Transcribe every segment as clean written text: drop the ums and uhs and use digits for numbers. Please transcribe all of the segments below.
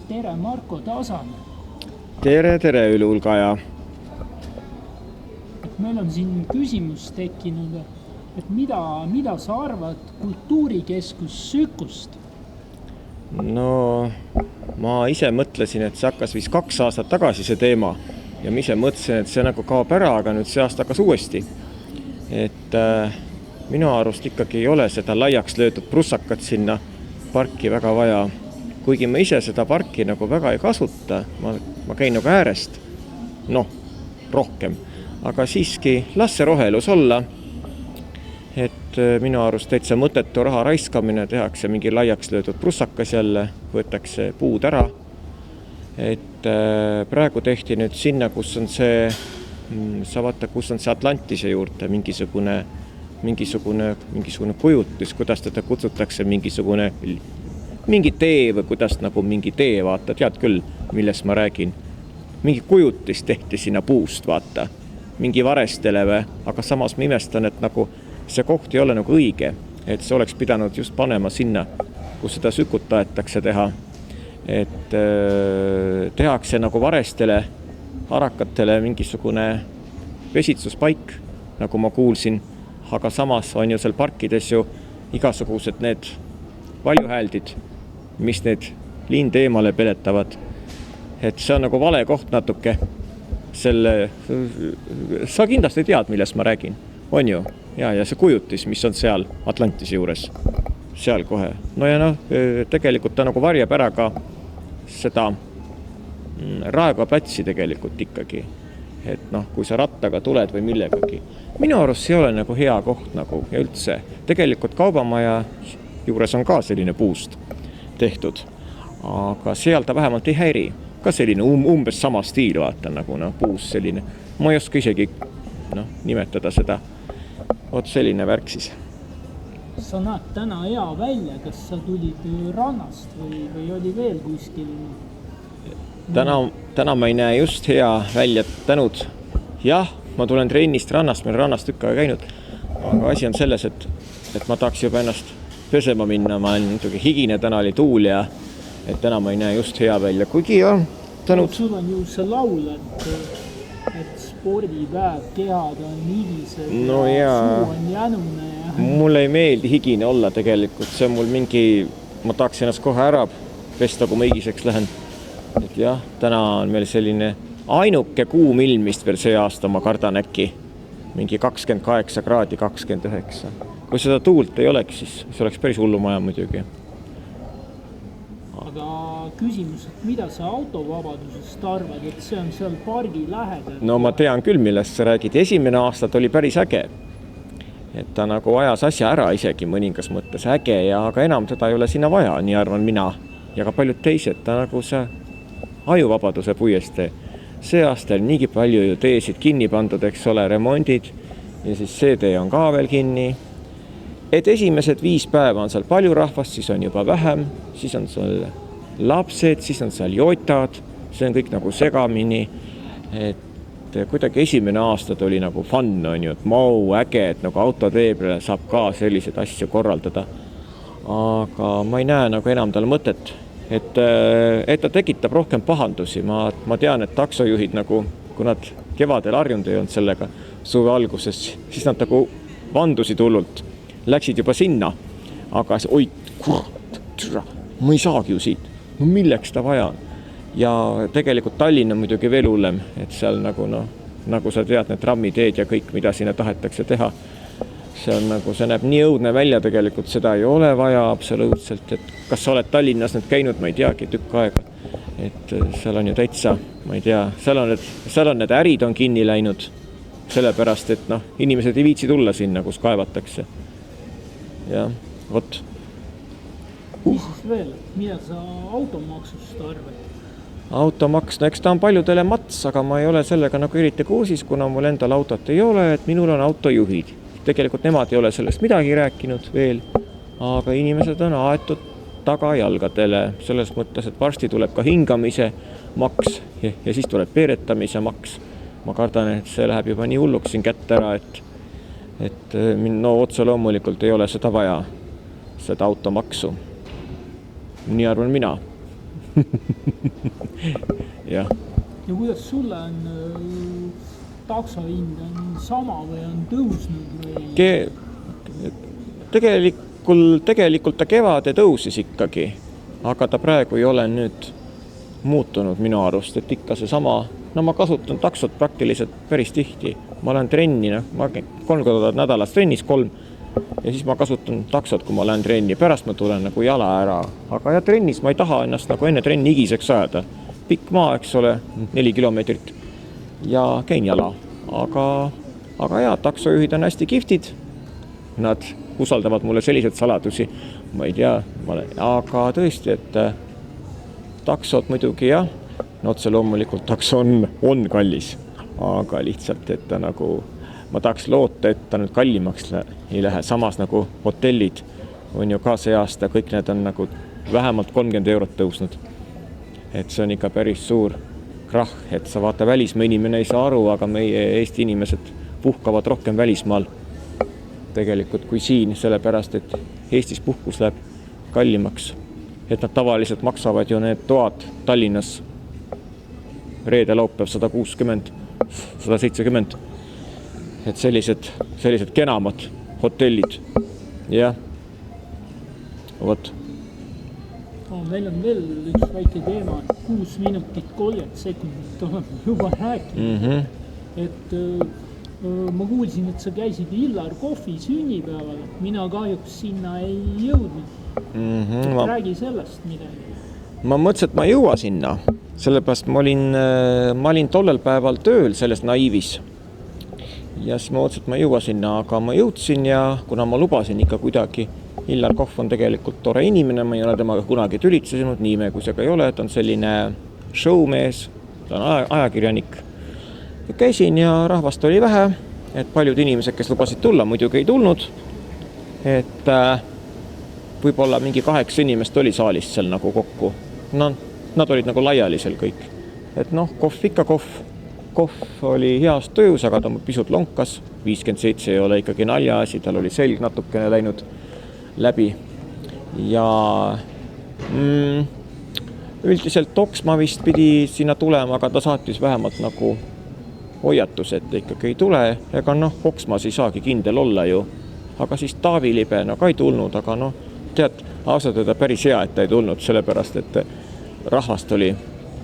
Tere, Marko Tasane. Tere, Ülulgaja. Meil on siin küsimus tekkinud, et mida sa arvad kultuurikeskus Sükust? No, ma ise mõtlesin, et see hakkas vist 2 aastat tagasi see teema ja ma ise mõtlesin, et see nagu kaob ära, aga nüüd see aasta hakkas uuesti. Et minu arust ikkagi ei ole seda laiaks löödud prussakat sinna parki väga vaja. Kuigi ma ise seda parki nagu väga ei kasuta, ma käin nagu äärest, rohkem. Aga siiski las see rohelus olla, et minu arust täitsa mõttetu raha raiskamine, tehakse mingi laiaks löödud prussakas jälle, võetakse puud ära. Et praegu tehti nüüd sinna, kus on see, sa vaata, kus on see Atlantise juurde mingisugune kujutis, kuidas teda kutsutakse mingi tee või kuidas nagu mingi tee, vaata, tead küll, millest ma räägin. Mingi kujutis tehti sinna puust, vaata, mingi varestele või, aga samas ma imestan, et nagu see koht ei ole nagu õige, et see oleks pidanud just panema sinna, kus seda Sükut tahetakse teha. Et tehakse nagu varestele, harakatele mingisugune vesitsuspaik, nagu ma kuulsin, aga samas on ju seal parkides ju igasugused need valjuhääldid, mis need linde eemale peletavad. Et see on nagu vale koht natuke. Sa kindlasti tead, millest ma räägin. On ju? Ja see kujutis, mis on seal Atlantise juures. Seal kohe. No ja tegelikult ta nagu varjab ära ka seda Raekoja platsi tegelikult ikkagi. Et kui sa rattaga tuled või millegagi. Minu arust see ei ole nagu hea koht nagu ja üldse. Tegelikult kaubamaja juures on ka selline puust tehtud, aga seal ta vähemalt ei häiri. Ka selline umbes sama stiil, vaata, nagu puus selline. Ma ei oska isegi nimetada seda. Oot selline värk siis. Sa näed täna hea välja, kas sa tulid rannast või oli veel kuskil? Täna ma ei näe just hea välja, tänud. Jah, ma tulen trennist rannast, meil rannast tükk aega käinud, aga asi on selles, et ma tahaks juba ennast pesema minna, ma olen natuke higine, täna oli tuul ja et täna ma ei näe just hea välja, kuigi jah, tänud. Sul on ju see laul, et spordipäev, kehad on higised ja suu on jänune. Mulle ei meeldi higine olla tegelikult, see on mul mingi, ma tahaks ennast kohe ära pesta, kui ma higiseks lähen. Et jah, täna on meil selline ainuke kuum ilm vist veel see aasta, ma kardan äkki mingi 28 kraadi, 29. Kui seda tuult ei oleks, siis see oleks päris hullumaja muidugi. Aga küsimus, et mida sa autovabadusest arvad, et see on seal pargi lähedal? No ma tean küll, millest sa räägid. Esimene aastat oli päris äge. Et ta nagu ajas asja ära isegi mõningas mõttes äge, aga enam teda ei ole sinna vaja, nii arvan mina. Ja ka paljud teised, ta nagu see ajuvabaduse puiestee. See aastal niigi palju ju teesid kinni pandud, eks ole, remondid ja siis see tee on ka veel kinni. Et esimesed 5 päeva on seal palju rahvast, siis on juba vähem, siis on seal lapsed, siis on seal jotad, see on kõik nagu segamini. Et kuidagi esimene aastad oli nagu fun, on ju, et äge, et nagu autoteebrele saab ka selliseid asju korraldada. Aga ma ei näe nagu enam tal mõtet, et ta tekitab rohkem pahandusi. Ma tean, et taksojuhid nagu, kui nad kevadel harjunud ei olnud sellega suve alguses, siis nad nagu vandusid hullult. Läksid juba sinna, aga ma ei saagi ju siit. No milleks ta vaja on? Ja tegelikult Tallinn on muidugi veel hullem, et seal nagu sa tead, need trammiteed ja kõik, mida sinna tahetakse teha. See on nagu, see näeb nii õudne välja tegelikult, seda ei ole vaja absoluutselt, et kas sa oled Tallinnas nüüd käinud, ma ei teagi, tükk aega. Et seal on ju täitsa, ma ei tea, seal on need ärid on kinni läinud, sellepärast, et inimesed ei viitsi tulla sinna, kus kaevatakse. Ja, vot. Mis siis veel, mida sa automaksust arvad? Automaks, eks ta on paljudele mats, aga ma ei ole sellega nagu eriti kursis, kuna mul endal autot ei ole, et minul on autojuhid. Tegelikult nemad ei ole sellest midagi rääkinud veel, aga inimesed on aetud tagajalgadele, selles mõttes, et varsti tuleb ka hingamise maks ja siis tuleb peeretamise maks. Ma kardan, et see läheb juba nii hulluks siin kätte ära, et otse loomulikult ei ole seda vaja, seda automaksu. Nii arvan mina. jah. Ja kuidas sulle on takso hind on sama või on tõusnud või? Tegelikult ta kevade tõusis ikkagi, aga ta praegu ei ole nüüd muutunud minu arust, et ikka see sama, no ma kasutan taksot praktiliselt päris tihti. Ma olen trenni, ma 3 korda nädalas trennis 3 ja siis ma kasutan taksot, kui ma lähen trenni. Pärast ma tulen nagu jala ära, aga ja trennis ma ei taha ennast nagu enne trenni igiseks ajada. Pikk maa, eks ole, 4 kilomeetrit ja käin jala. Aga ja, taksojuhid on hästi kihvtid. Nad usaldavad mulle selliseid saladusi, ma ei tea, aga tõesti, et taksod muidugi jah, no otse loomulikult takso on kallis, aga lihtsalt, et ta nagu, ma tahaks loota, et ta nüüd kallimaks ei lähe, samas nagu hotellid on ju ka see aasta, kõik need on nagu vähemalt 30 eurot tõusnud. Et see on ikka päris suur krahh, et sa vaata välismaa inimene ei saa aru, aga meie Eesti inimesed puhkavad rohkem välismaal tegelikult kui siin, sellepärast, et Eestis puhkus läheb kallimaks. Et nad tavaliselt maksavad ju need toad Tallinnas reede laupäev 160, 170. Et sellised kenamad hotellid. Jah. Vot. Meil on veel üks väike teema, 6 minutit 30 sekundit oleme juba rääkinud. Et ma kuulsin, et sa käisid Illar Kohvi sünnipäeval. Mina kahjuks sinna ei jõudnud. Räägi sellest midagi. Ma mõtlesin, et ma ei jõua sinna. Sellepärast ma olin tollel päeval tööl selles Naivis. Ja siis ma mõtlesin, et ma ei jõua sinna, aga ma jõudsin ja kuna ma lubasin ikka kuidagi, Illar Kohv on tegelikult tore inimene, ma ei ole temaga kunagi tülitsenud, nii me kui see ka ei ole, ta on selline showmees, ta on ajakirjanik. Ja käisin ja rahvast oli vähe, et paljud inimesed, kes lubasid tulla, muidugi ei tulnud. Et võib-olla mingi 8 inimest oli saalist seal nagu kokku. No, nad olid nagu laiali seal kõik. Et noh, kohv ikka kohv. Kohv oli heas töös, aga ta pisut lonkas. 57 ei ole ikkagi naljaasi, tal oli selg natukene läinud läbi. Ja üldiselt Toksma vist pidi sinna tulema, aga ta saatis vähemalt nagu hoiatus, et ikkagi ei tule, ega noh, Oksmas ei saagi kindel olla ju. Aga siis Taavi Libe, no ka ei tulnud, aga noh, tead, ausalt öelda päris hea, et ta ei tulnud, sellepärast, et rahvast oli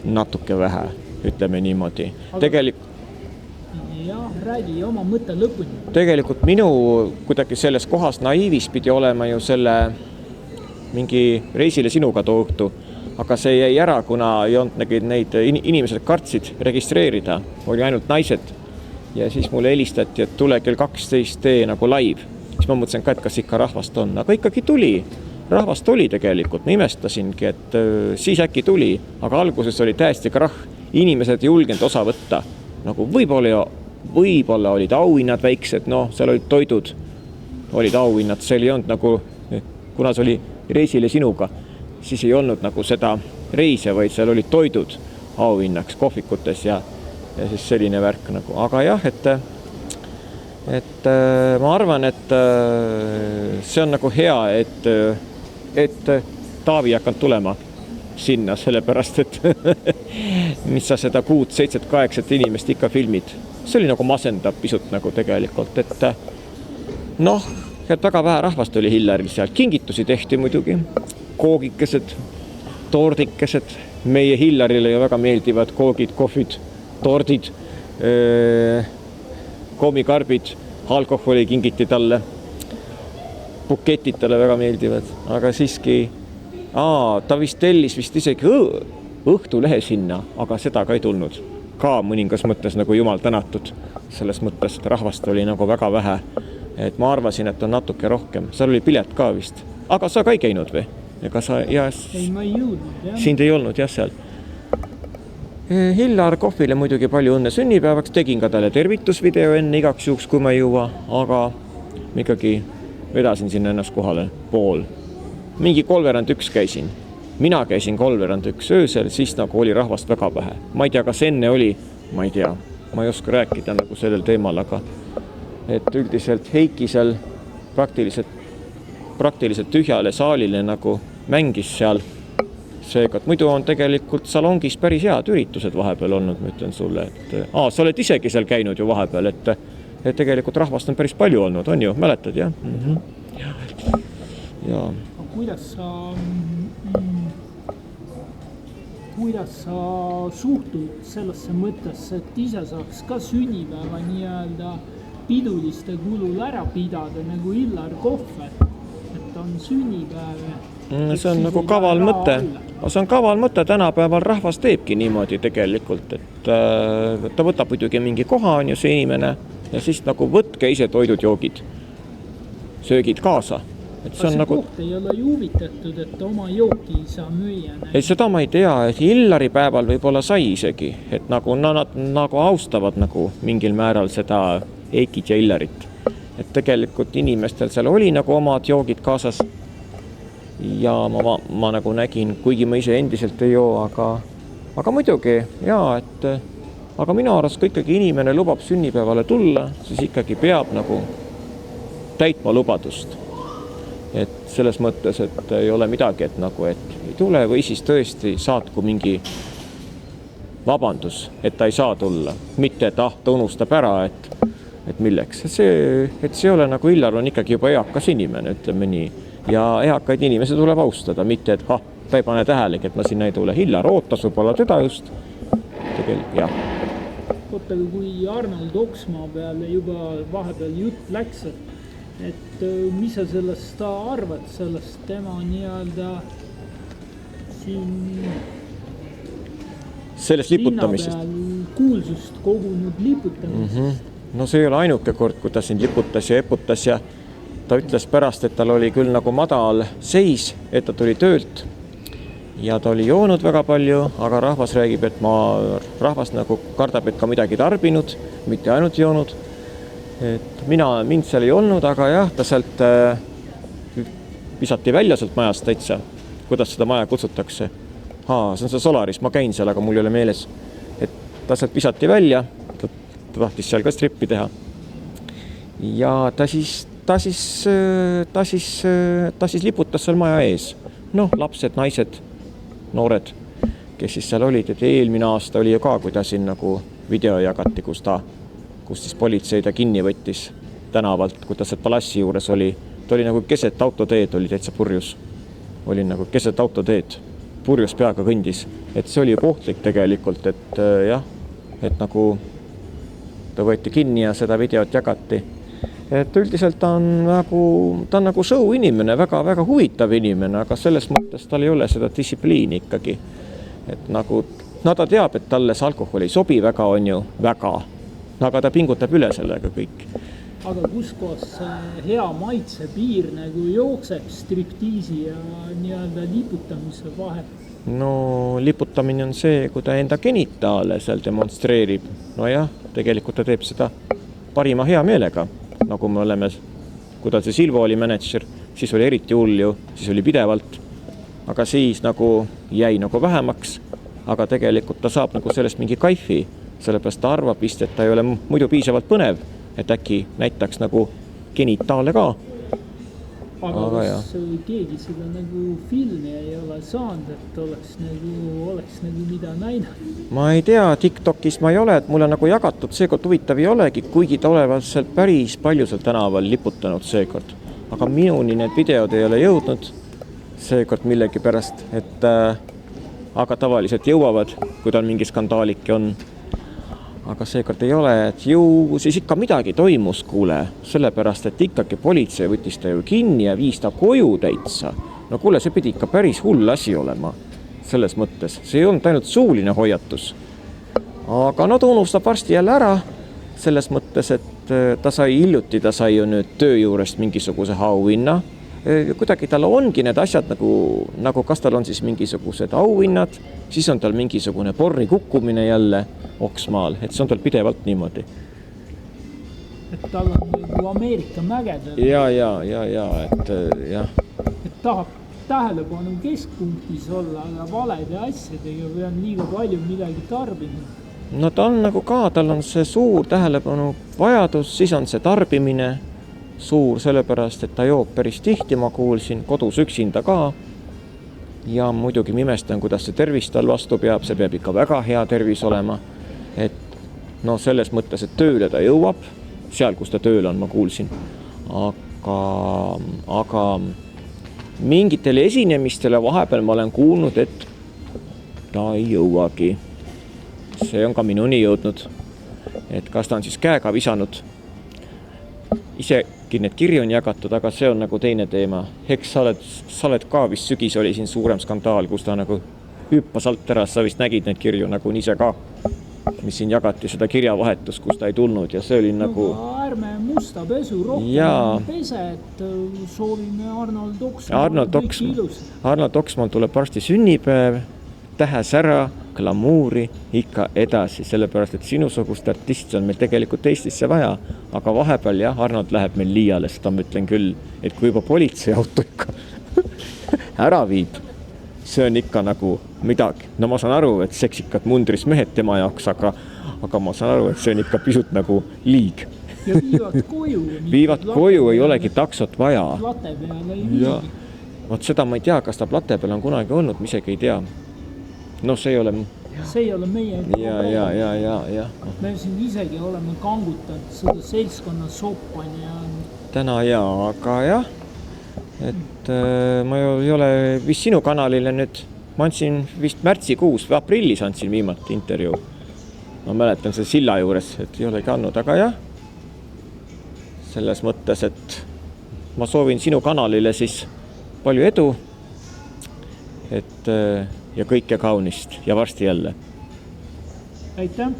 natuke vähe, ütleme niimoodi. Jah, räägi oma mõtte lõpuni. Tegelikult minu kuidagi selles kohas Naivis pidi olema ju selle mingi reisile sinuga too õhtu. Aga see jäi ära, kuna ei olnud neid inimesed kartsid registreerida, oli ainult naised. Ja siis mulle helistati, et tule kell 12 tee nagu live. Siis ma mõtlesin ka, et kas ikka rahvast on, aga ikkagi tuli. Rahvast oli tegelikult, ma imestasingi, et siis äkki tuli, aga alguses oli täiesti krahh. Inimesed ei julgenud osa võtta. Nagu võib-olla olid auhinnad väiksed, no seal olid toidud, olid auhinnad, seal ei olnud nagu, kuna see oli reisile sinuga, siis ei olnud nagu seda reise, vaid seal olid toidud auhinnaks kohvikutes ja siis selline värk nagu. Aga jah, et ma arvan, et see on nagu hea, et Taavi hakkanud tulema sinna, sellepärast, et mis sa seda 6, 7, 8 inimest ikka filmid. See oli nagu masendab pisut nagu tegelikult, et noh, et väga vähe rahvast oli Hillaril seal. Kingitusi tehti muidugi. Koogikesed, tordikesed, meie Hillarile ju väga meeldivad koogid, kohvid, tordid, koomikarbid, alkoholi kingiti talle, buketid talle väga meeldivad, aga siiski, ta vist tellis vist isegi õhtulehe sinna, aga seda ka ei tulnud. Ka mõningas mõttes nagu jumal tänatud, selles mõttes, et rahvast oli nagu väga vähe, et ma arvasin, et on natuke rohkem, seal oli pilet ka vist, aga sa ka ei käinud või? Ega sa, ei, ma ei jõudnud, jah. Sind ei olnud, jah, seal. Hillar Kohvile muidugi palju õnne sünnipäevaks, tegin ka talle tervitusvideo enne igaks juhuks, kui ma ei jõua, aga ikkagi vedasin sinna ennast kohale pool. Mingi 3:01 käisin. Mina käisin 3:01 öösel, siis nagu oli rahvast väga vähe. Ma ei tea, kas enne oli, ma ei tea, ma ei oska rääkida nagu sellel teemal, aga et üldiselt Heiki seal praktiliselt tühjale saalile nagu mängis seal seega, et muidu on tegelikult salongis päris head üritused vahepeal olnud, ma ütlen sulle, et sa oled isegi seal käinud ju vahepeal, et tegelikult rahvast on päris palju olnud, on ju, mäletad, jah? Ja. Kuidas sa suhtud sellesse mõttesse, et ise saaks ka sünnipäeva nii-öelda piduliste kulul ära pidada nagu Illar Kohver, et on sünnipäev. See on nagu kaval mõte. See on kaval mõte, tänapäeval rahvas teebki niimoodi tegelikult, et ta võtab muidugi mingi koha, on ju see inimene, ja siis nagu võtke ise toidud, joogid, söögid kaasa. Et see on nagu... koht ei ole ju huvitatud, et oma jooki ei saa müüa. Ei, seda ma ei tea, et Illari päeval võib-olla sai isegi, et nagu nad nagu austavad nagu mingil määral seda Eikit ja Illarit. Et tegelikult inimestel seal oli nagu omad joogid kaasas ja ma nagu nägin, kuigi ma ise endiselt ei joo, aga muidugi, jaa, et aga minu arust, kui ikkagi inimene lubab sünnipäevale tulla, siis ikkagi peab nagu täitma lubadust. Et selles mõttes, et ei ole midagi, et nagu, et ei tule või siis tõesti saatku mingi vabandus, et ta ei saa tulla. Mitte, et ta unustab ära, et milleks. Et see ole nagu Illar on ikkagi juba eakas inimene, ütleme nii. Ja eakaid inimesi tuleb austada, mitte, et ta ei pane tähelegi, et ma sinna ei tule. Illar ootas võib-olla teda just. Tegelikult, jah. Oota, kui Arnold Oksmaa peale juba vahepeal jutt läks, et mis sa sellest arvad, sellest tema nii-öelda siin sellest liputamisest. Kuulsust kogunud liputamisest. No see ei ole ainuke kord, kui ta siin liputas ja eputas ja ta ütles pärast, et tal oli küll nagu madal seis, et ta tuli töölt ja ta oli joonud väga palju, aga rahvas räägib, et rahvas nagu kardab, et ka midagi tarbinud, mitte ainult joonud. Et mind seal ei olnud, aga jah, ta sealt visati välja sealt majast täitsa. Kuidas seda maja kutsutakse? See on see Solaris, ma käin seal, aga mul ei ole meeles. Et ta sealt visati välja, ta tahtis seal ka strippi teha. Ja ta siis liputas seal maja ees. Lapsed, naised, noored, kes siis seal olid. Et eelmine aasta oli ju ka, kui ta siin nagu video jagati, kus siis politsei ta kinni võttis tänavalt, kui ta seal palassi juures oli. Ta oli nagu keset autoteed, oli täitsa purjus. Oli nagu keset autoteed, purjus peaga kõndis. Et see oli ohtlik tegelikult, et jah, et nagu ta võeti kinni ja seda videot jagati. Et üldiselt ta on nagu show inimene, väga huvitav inimene, aga selles mõttes tal ei ole seda distsipliini ikkagi. Et nagu, ta teab, et talle see alkohol ei sobi väga, on ju, väga. Aga ta pingutab üle sellega kõik. Aga kuskohas see hea maitse piir nagu jookseb striptiisi ja nii-öelda liputamise vahel? No liputamine on see, kui ta enda genitaale seal demonstreerib. No jah, tegelikult ta teeb seda parima hea meelega. Nagu me oleme, kui ta see Silvo oli manager, siis oli eriti hull ju, siis oli pidevalt. Aga siis nagu jäi nagu vähemaks, aga tegelikult ta saab nagu sellest mingi kaifi. Sellepärast ta arvab vist, et ta ei ole muidu piisavalt põnev, et äkki näitaks nagu genitaale ka. Aga kas keegi seda nagu filmi ei ole saanud, et oleks nagu mida näidanud? Ma ei tea, TikTokis ma ei ole, et mulle nagu jagatud seekord huvitav ei olegi, kuigi ta olevat seal päris palju seal tänaval liputanud seekord. Aga minuni need videod ei ole jõudnud seekord millegi pärast, et aga tavaliselt jõuavad, kui ta mingi skandaaliki on. Aga seekord ei ole, et ju siis ikka midagi toimus, kuule, sellepärast, et ikkagi politsei võttis ta ju kinni ja viis ta koju täitsa. No kuule, see pidi ikka päris hull asi olema selles mõttes. See ei olnud ainult suuline hoiatus. Aga ta unustab varsti jälle ära selles mõttes, et ta sai ju nüüd töö juurest mingisuguse auhinna. Kuidagi tal ongi need asjad nagu kas tal on siis mingisugused auhinnad, siis on tal mingisugune porni kukkumine jälle Oksmaal, et see on tal pidevalt niimoodi. Et tal on nagu Ameerika mägedel. Ja, et jah. Et tahab tähelepanu keskpunktis olla, aga valede asjadega või on liiga palju midagi tarbinud. No ta on nagu ka, tal on see suur tähelepanu vajadus, siis on see tarbimine suur, sellepärast, et ta joob päris tihti, ma kuulsin, kodus üksinda ka. ja muidugi imestan, kuidas see tervis tal vastu peab, see peab ikka väga hea tervis olema. Et no selles mõttes, et tööle ta jõuab, seal, kus ta tööl on, ma kuulsin. Aga mingitele esinemistele vahepeal ma olen kuulnud, et ta ei jõuagi. See on ka minuni jõudnud. Et kas ta on siis käega visanud. Isegi need kirju on jagatud, aga see on nagu teine teema. Eks sa oled ka vist sügis oli siin suurem skandaal, kus ta nagu hüppas alt ära, sa vist nägid neid kirju nagu ise ka, mis siin jagati seda kirjavahetust, kus ta ei tulnud ja see oli nagu... Ärme musta pesu rohkem pese, et soovime Arnold Oksmaal tuleb varsti sünnipäev, tähes ära, glamuuri ikka edasi, sellepärast, et sinusugust artisti on meil tegelikult Eestisse vaja, aga vahepeal jah, Arnold läheb meil liiale, seda ma ütlen küll, et kui juba politseiauto ikka ära viib, see on ikka nagu midagi. No ma saan aru, et seksikad mundris mehed tema jaoks, aga ma saan aru, et see on ikka pisut nagu liig. Ja viivad koju. Viivad koju, ei olegi taksot vaja. Plate peale ei viigi. Vot seda ma ei tea, kas ta plate peal on kunagi olnud, ma isegi ei tea. No see ei ole meie. Ja. Me siin isegi oleme kangutanud seda seltskonna soppani ja... Täna aga jah. Et ma ei ole vist sinu kanalile nüüd, ma andsin vist märtsikuus või aprillis andsin viimati intervjuu. Ma mäletan see silla juures, et ei olegi andnud, aga jah, selles mõttes, et ma soovin sinu kanalile siis palju edu, et ja kõike kaunist ja varsti jälle. Aitäh!